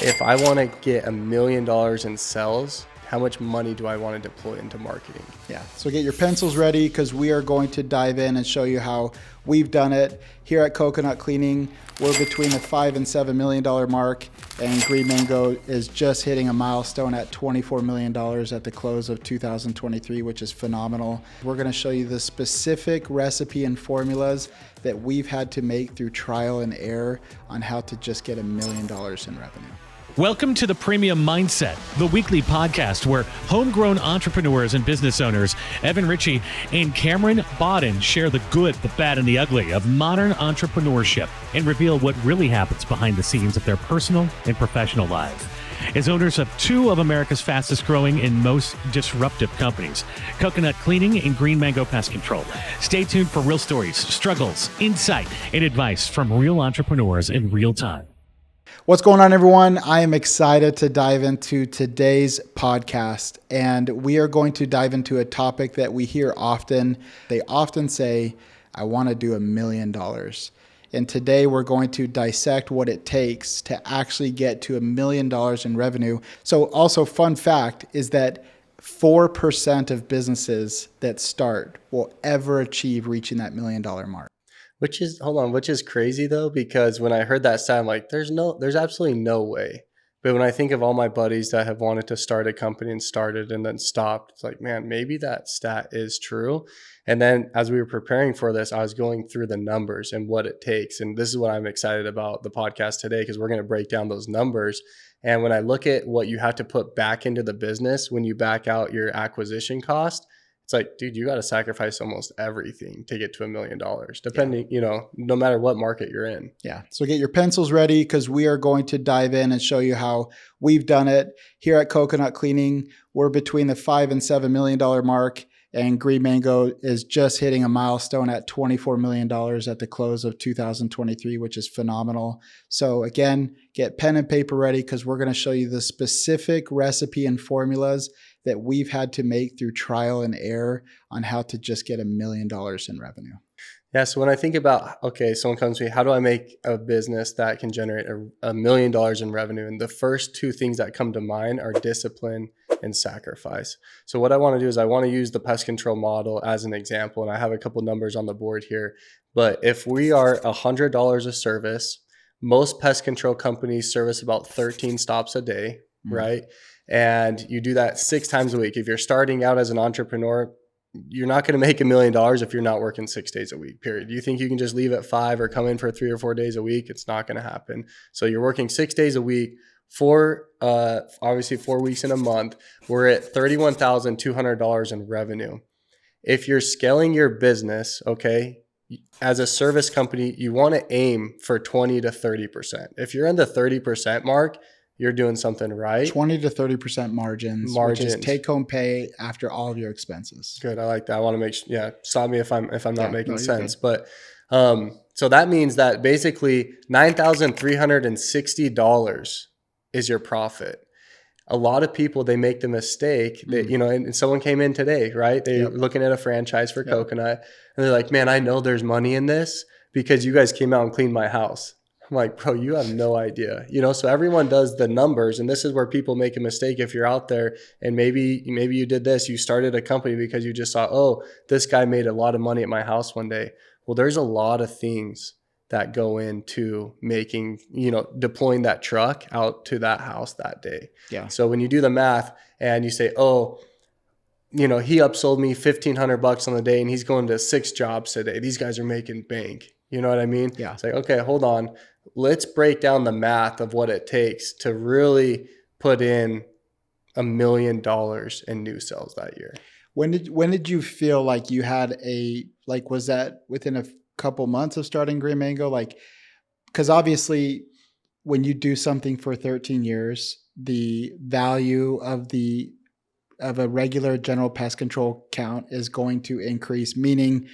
If I want to get $1 million in sales, how much money do I want to deploy into marketing? Yeah, so get your pencils ready because we are going to dive in and show you how we've done it. Here at Coconut Cleaning, we're between the $5 and $7 million mark, and Green Mango is just hitting a milestone at $24 million at the close of 2023, which is phenomenal. We're going to show you the specific recipe and formulas that we've had to make through trial and error on how to just get $1 million in revenue. Welcome to the Premium Mindset, the weekly podcast where homegrown entrepreneurs and business owners Evan Ritchey and Cameron Bawden share the good, the bad, and the ugly of modern entrepreneurship and reveal what really happens behind the scenes of their personal and professional lives. As owners of two of America's fastest growing and most disruptive companies, Coconut Cleaning and Green Mango Pest Control. Stay tuned for real stories, struggles, insight, and advice from real entrepreneurs in real time. What's going on, everyone? I am excited to dive into today's podcast, and we are going to dive into a topic that we hear often. They often say, I want to do $1 million. And today we're going to dissect what it takes to actually get to $1 million in revenue. So also, fun fact is that 4% of businesses that start will ever achieve reaching that $1 million mark. Which is crazy though, because when I heard that stat, I'm like, there's absolutely no way. But when I think of all my buddies that have wanted to start a company and started and then stopped, it's like, man, maybe that stat is true. And then as we were preparing for this, I was going through the numbers and what it takes. And this is what I'm excited about the podcast today, because we're going to break down those numbers. And when I look at what you have to put back into the business, when you back out your acquisition cost, it's like, dude, you got to sacrifice almost everything to get to $1 million, depending, no matter what market you're in. Yeah. So get your pencils ready because we are going to dive in and show you how we've done it. Here at Coconut Cleaning, we're between the $5 and $7 million mark, and Green Mango is just hitting a milestone at $24 million at the close of 2023, which is phenomenal. So again, get pen and paper ready because we're going to show you the specific recipe and formulas that we've had to make through trial and error on how to just get $1 million in revenue. Yeah. So when I think about, okay, someone comes to me, how do I make a business that can generate $1 million in revenue? And the first two things that come to mind are discipline and sacrifice. So what I want to do is I want to use the pest control model as an example. And I have a couple numbers on the board here. But if we are $100 a service, most pest control companies service about 13 stops a day, right? And you do that 6 times a week. If you're starting out as an entrepreneur, you're not going to make $1 million if you're not working 6 days a week, period. You think you can just leave at 5 or come in for 3 or 4 days a week? It's not going to happen. So you're working 6 days a week, obviously 4 weeks in a month. We're at $31,200 in revenue. If you're scaling your business, okay, as a service company, you want to aim for 20 to 30%. If you're in the 30% mark, you're doing something right. 20 to 30% margins, which is take-home pay after all of your expenses. Good, I like that. I want to make sure. Yeah, stop me if I'm not making sense. But so that means that basically $9,360 is your profit. A lot of people, they make the mistake that and someone came in today, right? They're looking at a franchise for Coconut, and they're like, "Man, I know there's money in this because you guys came out and cleaned my house." I'm like, bro, you have no idea. So everyone does the numbers, and this is where people make a mistake. If you're out there and maybe you did this, you started a company because you just saw, oh, this guy made a lot of money at my house one day. Well, there's a lot of things that go into making, deploying that truck out to that house that day. Yeah. So when you do the math and you say, oh, he upsold me $1,500 on the day and he's going to 6 jobs today. These guys are making bank. You know what I mean? Yeah. It's like, okay, hold on. Let's break down the math of what it takes to really put in $1 million in new sales that year. When did you feel like you had was that within a couple months of starting Green Mango? Because obviously when you do something for 13 years, the value of a regular general pest control count is going to increase, meaning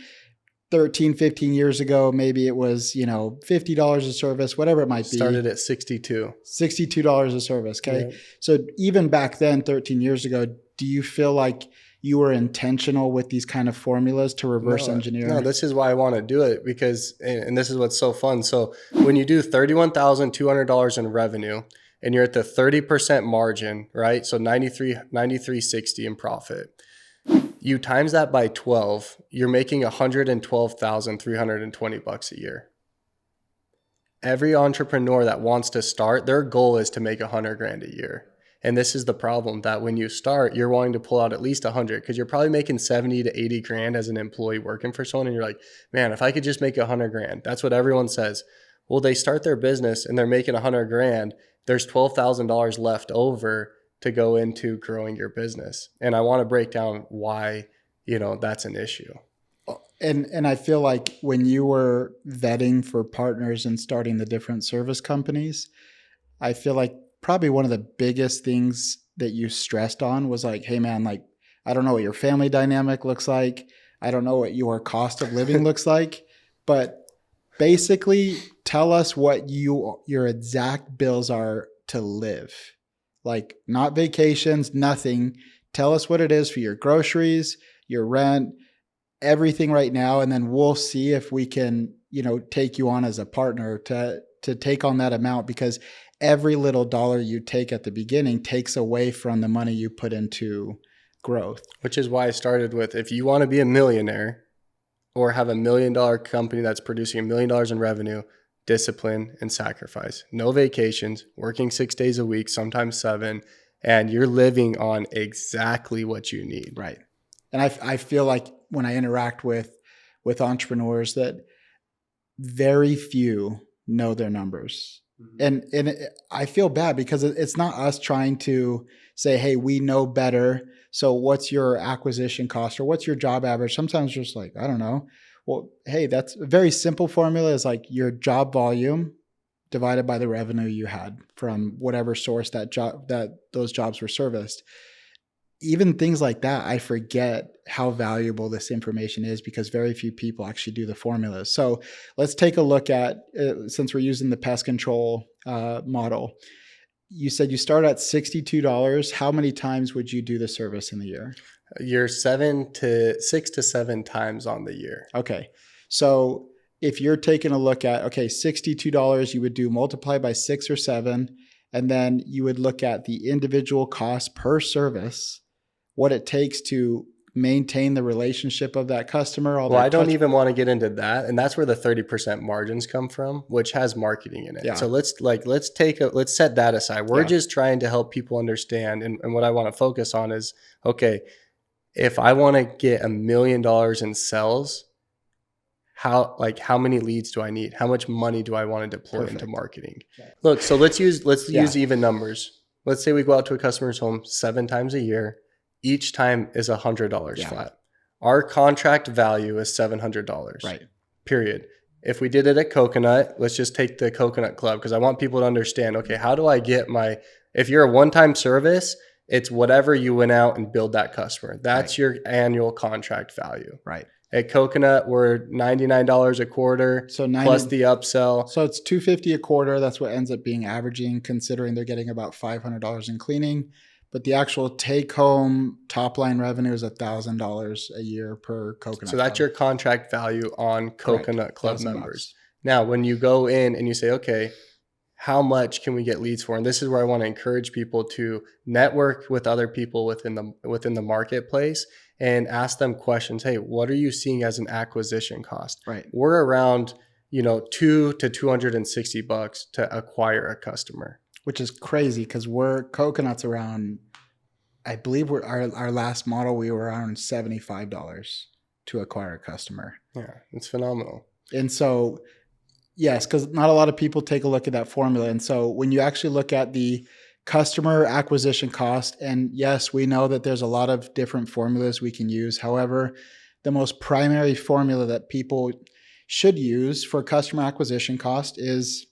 13, 15 years ago, maybe it was, $50 a service, whatever it might be. Started at $62 a service. Okay. Yeah. So even back then, 13 years ago, do you feel like you were intentional with these kind of formulas to reverse engineer? No, this is why I want to do it because, and this is what's so fun. So when you do $31,200 in revenue, and you're at the 30% margin, right? So 93.60 in profit. You times that by 12, you're making $112,320 a year. Every entrepreneur that wants to start, their goal is to make $100,000 a year. And this is the problem, that when you start, you're wanting to pull out at least 100, because you're probably making 70 to 80 grand as an employee working for someone. And you're like, man, if I could just make 100 grand, that's what everyone says. Well, they start their business and they're making 100 grand. There's $12,000 left over to go into growing your business. And I want to break down why, that's an issue. And I feel like when you were vetting for partners and starting the different service companies, I feel like probably one of the biggest things that you stressed on was like, hey man, like, I don't know what your family dynamic looks like. I don't know what your cost of living looks like, but basically tell us what your exact bills are to live. Like, not vacations, nothing. Tell us what it is for your groceries, your rent, everything right now. And then we'll see if we can, take you on as a partner to take on that amount, because every little dollar you take at the beginning takes away from the money you put into growth. Which is why I started with, if you want to be a millionaire or have $1 million company that's producing $1 million in revenue, discipline and sacrifice. No vacations, working 6 days a week, sometimes 7, and you're living on exactly what you need. Right. And I feel like when I interact with entrepreneurs that very few know their numbers. And I feel bad because it's not us trying to say, hey, we know better. So what's your acquisition cost or what's your job average? Sometimes just like, I don't know. Well, hey, that's a very simple formula, is like your job volume divided by the revenue you had from whatever source that those jobs were serviced. Even things like that, I forget how valuable this information is because very few people actually do the formulas. So let's take a look at, since we're using the pest control model, you said you start at $62. How many times would you do the service in the year? You're 6 to 7 times on the year. Okay. So if you're taking a look at, $62, you would do multiply by 6 or 7, and then you would look at the individual cost per service, what it takes to maintain the relationship of that customer. Well, I don't even want to get into that. And that's where the 30% margins come from, which has marketing in it. Yeah. So let's set that aside. We're just trying to help people understand. And what I want to focus on is, okay, if I want to get $1 million in sales, how many leads do I need? How much money do I want to deploy into marketing? Right. Look, so let's use even numbers. Let's say we go out to a customer's home 7 times a year. Each time is $100 flat. Our contract value is $700. Right. Period. If we did it at Coconut, let's just take the Coconut Club, because I want people to understand, okay, how do I get if you're a one-time service, it's whatever you went out and build that customer. That's your annual contract value. Right. At Coconut, we're $99 a quarter, plus the upsell. So it's $250 a quarter. That's what ends up being averaging, considering they're getting about $500 in cleaning. But the actual take-home top-line revenue is $1,000 a year per Coconut. So that's your contract value on Coconut Club members. Now, when you go in and you say, okay, how much can we get leads for? And this is where I want to encourage people to network with other people within the marketplace and ask them questions. Hey, what are you seeing as an acquisition cost? Right. We're around, $200 to $260 to acquire a customer. Which is crazy because Coconut's around, I believe our last model, we were around $75 to acquire a customer. Yeah, it's phenomenal. And so, yes, because not a lot of people take a look at that formula. And so when you actually look at the customer acquisition cost, and yes, we know that there's a lot of different formulas we can use. However, the most primary formula that people should use for customer acquisition cost is,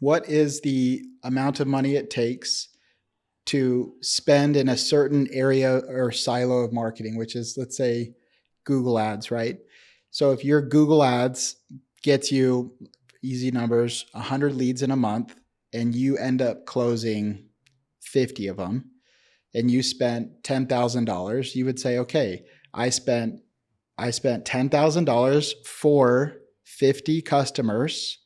what is the amount of money it takes to spend in a certain area or silo of marketing, which is, let's say, Google Ads, right? So if your Google Ads gets you, easy numbers, 100 leads in a month, and you end up closing 50 of them, and you spent $10,000, you would say, okay, I spent $10,000 for 50 customers,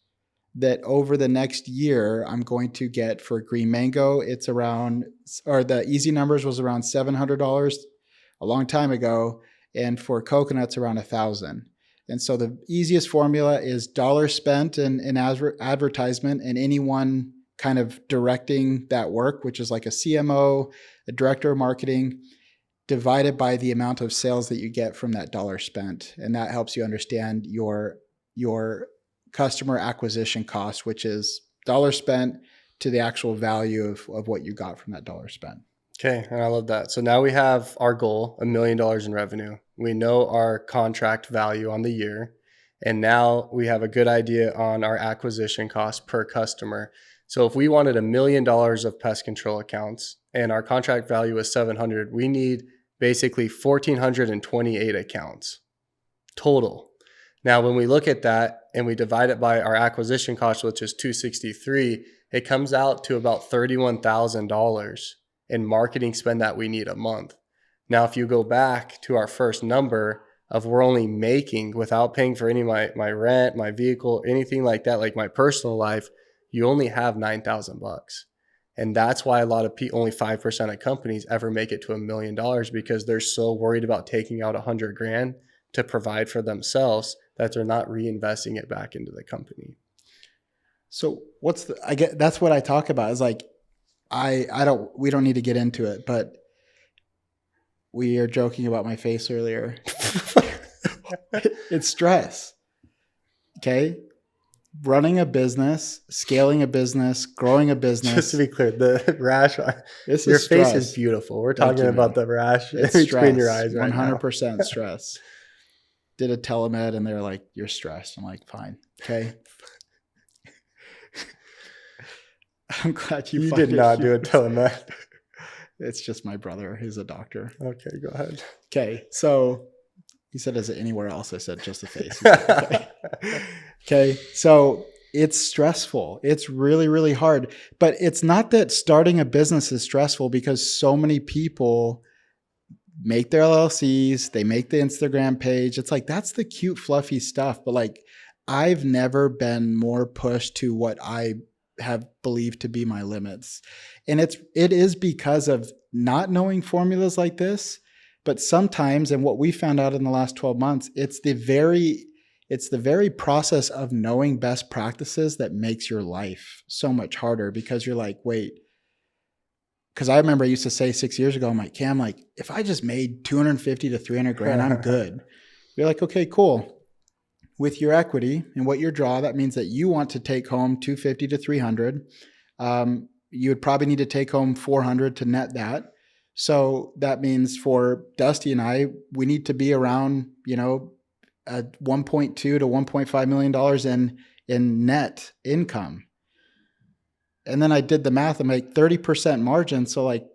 that over the next year, I'm going to get for green mango, it's around, or the easy numbers was around $700 a long time ago. And for coconuts, around $1,000. And so the easiest formula is dollars spent in advertisement and anyone kind of directing that work, which is like a CMO, a director of marketing, divided by the amount of sales that you get from that dollar spent. And that helps you understand your customer acquisition cost, which is dollar spent to the actual value of what you got from that dollar spent. Okay. And I love that. So now we have our goal, $1 million in revenue. We know our contract value on the year. And now we have a good idea on our acquisition cost per customer. So if we wanted $1 million of pest control accounts and our contract value is 700, we need basically 1,428 accounts total. Now, when we look at that and we divide it by our acquisition cost, which is 263, it comes out to about $31,000 in marketing spend that we need a month. Now, if you go back to our first number of we're only making without paying for any of my rent, my vehicle, anything like that, like my personal life, you only have $9,000. And that's why a lot of people, only 5% of companies ever make it to $1 million, because they're so worried about taking out $100,000 to provide for themselves that they're not reinvesting it back into the company. So that's what I talk about is like, we don't need to get into it, but we are joking about my face earlier. It's stress. Okay. Running a business, scaling a business, growing a business. Just to be clear, the rash, your face is beautiful. We're talking about the rash between your eyes right now. 100% stress. Did a telemed and they're like, you're stressed. I'm like, fine. Okay. I'm glad you did not do a telemed. It's just my brother. He's a doctor. Okay, go ahead. Okay. So he said, is it anywhere else? I said, just the face. Like, okay. So it's stressful. It's really, really hard. But it's not that starting a business is stressful, because so many people make their LLCs, they make the Instagram page. It's like, that's the cute, fluffy stuff. But like, I've never been more pushed to what I have believed to be my limits. And it is because of not knowing formulas like this. But sometimes, and what we found out in the last 12 months, it's the very process of knowing best practices that makes your life so much harder, because you're like, wait, because I remember I used to say 6 years ago, I'm like, Cam, like if I just made 250 to 300 grand, I'm good. You're like, okay, cool. With your equity and what your draw, that means that you want to take home 250 to 300. You would probably need to take home 400 to net that. So that means for Dusty and I, we need to be around, $1.2 to $1.5 million in net income. And then I did the math. I'm like 30% margin. So like,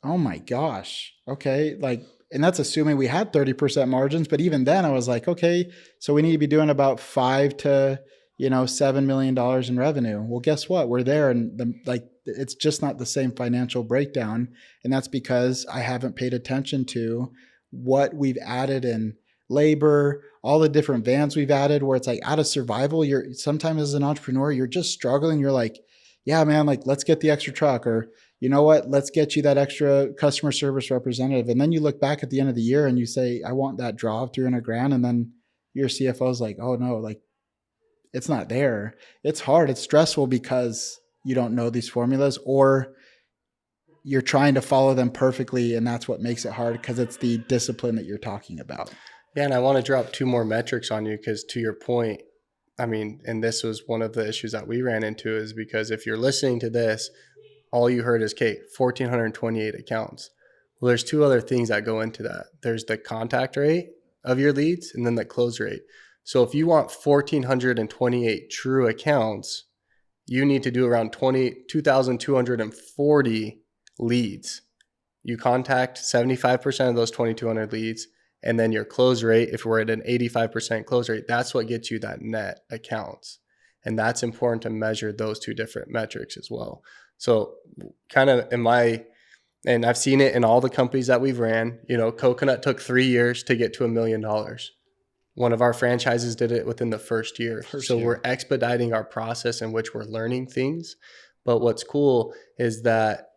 oh my gosh. Okay. Like, and that's assuming we had 30% margins. But even then I was like, okay, so we need to be doing about $5 to, $7 million in revenue. Well, guess what? We're there. And it's just not the same financial breakdown. And that's because I haven't paid attention to what we've added in labor, all the different vans we've added, where it's like out of survival. Sometimes as an entrepreneur, you're just struggling. You're like, yeah, man, like let's get the extra truck, or you know what, let's get you that extra customer service representative. And then you look back at the end of the year and you say, I want that draw of 300 grand. And then your CFO is like, oh no, like it's not there. It's hard. It's stressful because you don't know these formulas, or you're trying to follow them perfectly. And that's what makes it hard, because it's the discipline that you're talking about. Yeah. And I want to drop 2 more metrics on you, because to your point, I mean, and this was one of the issues that we ran into, is because if you're listening to this, all you heard is, Kate, 1,428 accounts. Well, there's 2 other things that go into that. There's the contact rate of your leads and then the close rate. So if you want 1,428 true accounts, you need to do around 2,240 leads. You contact 75% of those 2,200 leads. And then your close rate, if we're at an 85% close rate, that's what gets you that net accounts. And that's important to measure those 2 different metrics as well. So kind of and I've seen it in all the companies that we've ran, Coconut took 3 years to get to $1 million. One of our franchises did it within the first year. First year. We're expediting our process in which we're learning things. But what's cool is that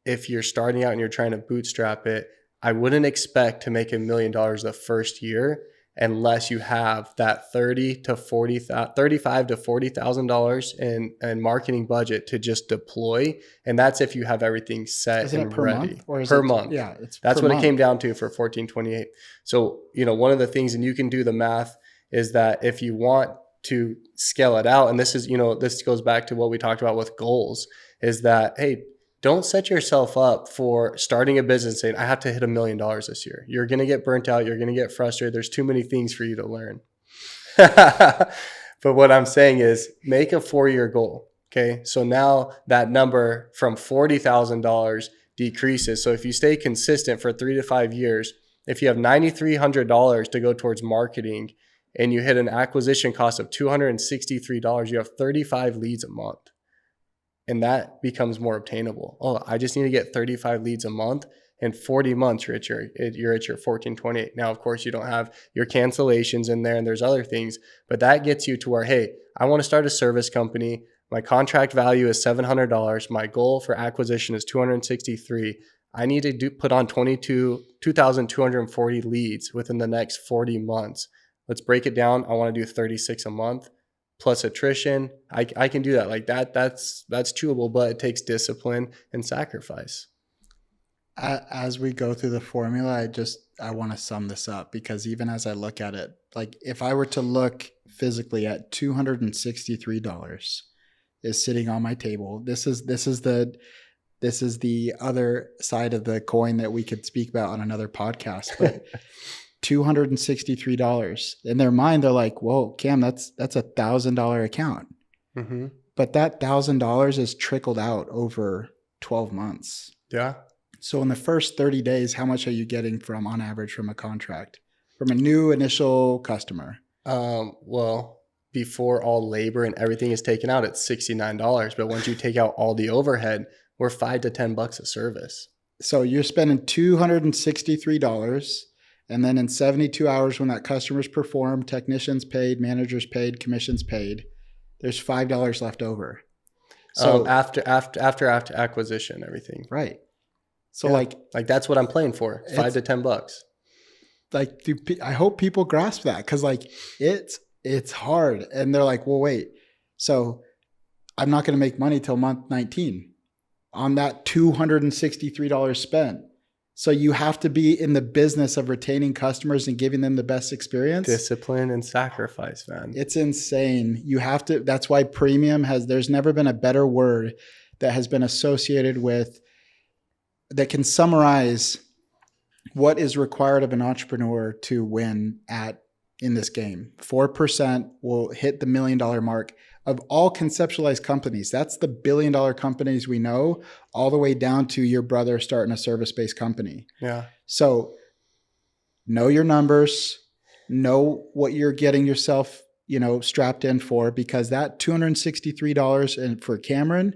if you're starting out and you're trying to bootstrap it, I wouldn't expect to make $1 million the first year unless you have that $35,000 to $40,000 in marketing budget to just deploy, and that's if you have everything set. Isn't and it per ready month or is per it, month? Yeah, it's that's per what month. It came down to for 1428. So one of the things, and you can do the math, is that if you want to scale it out, and this is this goes back to what we talked about with goals, is that hey, don't set yourself up for starting a business saying, I have to hit $1 million this year. You're going to get burnt out. You're going to get frustrated. There's too many things for you to learn. But what I'm saying is make a 4-year goal. Okay. So now that number from $40,000 decreases. So if you stay consistent for 3 to 5 years, if you have $9,300 to go towards marketing and you hit an acquisition cost of $263, you have 35 leads a month. And that becomes more obtainable. Oh, I just need to get 35 leads a month. In 40 months, you're at your 1428. Now, of course, you don't have your cancellations in there and there's other things, but that gets you to where, hey, I want to start a service company. My contract value is $700. My goal for acquisition is $263. I need to put on 2,240 leads within the next 40 months. Let's break it down. I want to do 36 a month. Plus attrition, I can do that. Like that's doable, but it takes discipline and sacrifice. As we go through the formula, I want to sum this up, because even as I look at it, like if I were to look physically at $263 is sitting on my table. This is the other side of the coin that we could speak about on another podcast, but $263. In their mind, they're like, whoa, Cam, that's $1,000 account. Mm-hmm. But that $1,000 is trickled out over 12 months. Yeah. So in the first 30 days, how much are you getting on average from a contract, from a new initial customer? Well, before all labor and everything is taken out, it's $69. But once you take out all the overhead, we're $5 to $10 a service. So you're spending $263. And then in 72 hours, when that customer's performed, technicians paid, managers paid, commissions paid, there's $5 left over. So after acquisition, everything. Right. So yeah. like that's what I'm playing for, $5 to $10. Like, I hope people grasp that, because like it's hard, and they're like, well, wait, so I'm not going to make money till month 19 on that $263 spent. So you have to be in the business of retaining customers and giving them the best experience. Discipline and sacrifice, man. It's insane. You have to, that's why premium there's never been a better word that has been associated with, that can summarize what is required of an entrepreneur to win in this game. 4% will hit the $1 million mark of all conceptualized companies. That's the $1 billion companies we know, all the way down to your brother starting a service-based company. Yeah. So know your numbers, know what you're getting yourself, strapped in for, because that $263 for Cameron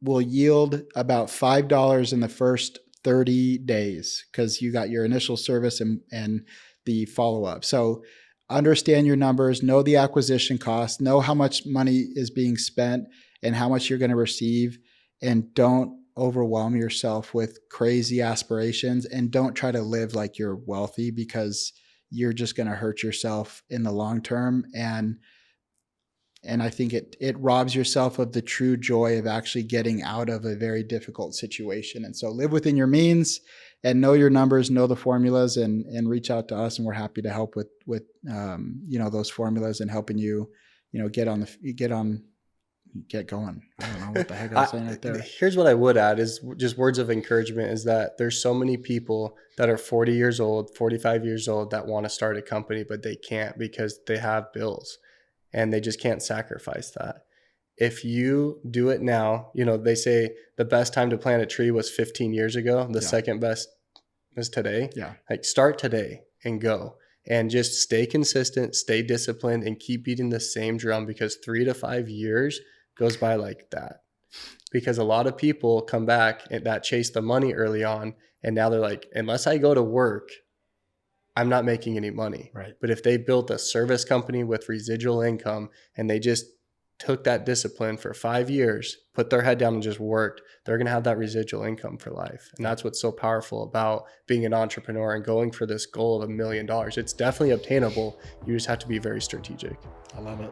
will yield about $5 in the first 30 days, because you got your initial service and the follow-up. So understand your numbers, know the acquisition cost, know how much money is being spent and how much you're going to receive, and don't overwhelm yourself with crazy aspirations, and don't try to live like you're wealthy, because you're just going to hurt yourself in the long term. And I think it robs yourself of the true joy of actually getting out of a very difficult situation. And so live within your means and know your numbers, know the formulas, and reach out to us. And we're happy to help with those formulas and helping you, get going. I don't know what the heck I was saying right there. Here's what I would add is just words of encouragement, is that there's so many people that are 40 years old, 45 years old that want to start a company, but they can't because they have bills and they just can't sacrifice that. If you do it now, they say the best time to plant a tree was 15 years ago. The second best is today. Yeah. Like start today and go. And just stay consistent, stay disciplined, and keep beating the same drum, because 3 to 5 years goes by like that. Because a lot of people come back that chase the money early on, and now they're like, unless I go to work, I'm not making any money. Right. But if they built a service company with residual income and they just took that discipline for 5 years, put their head down and just worked, they're going to have that residual income for life. And that's what's so powerful about being an entrepreneur and going for this goal of $1 million. It's definitely obtainable. You just have to be very strategic. I love it.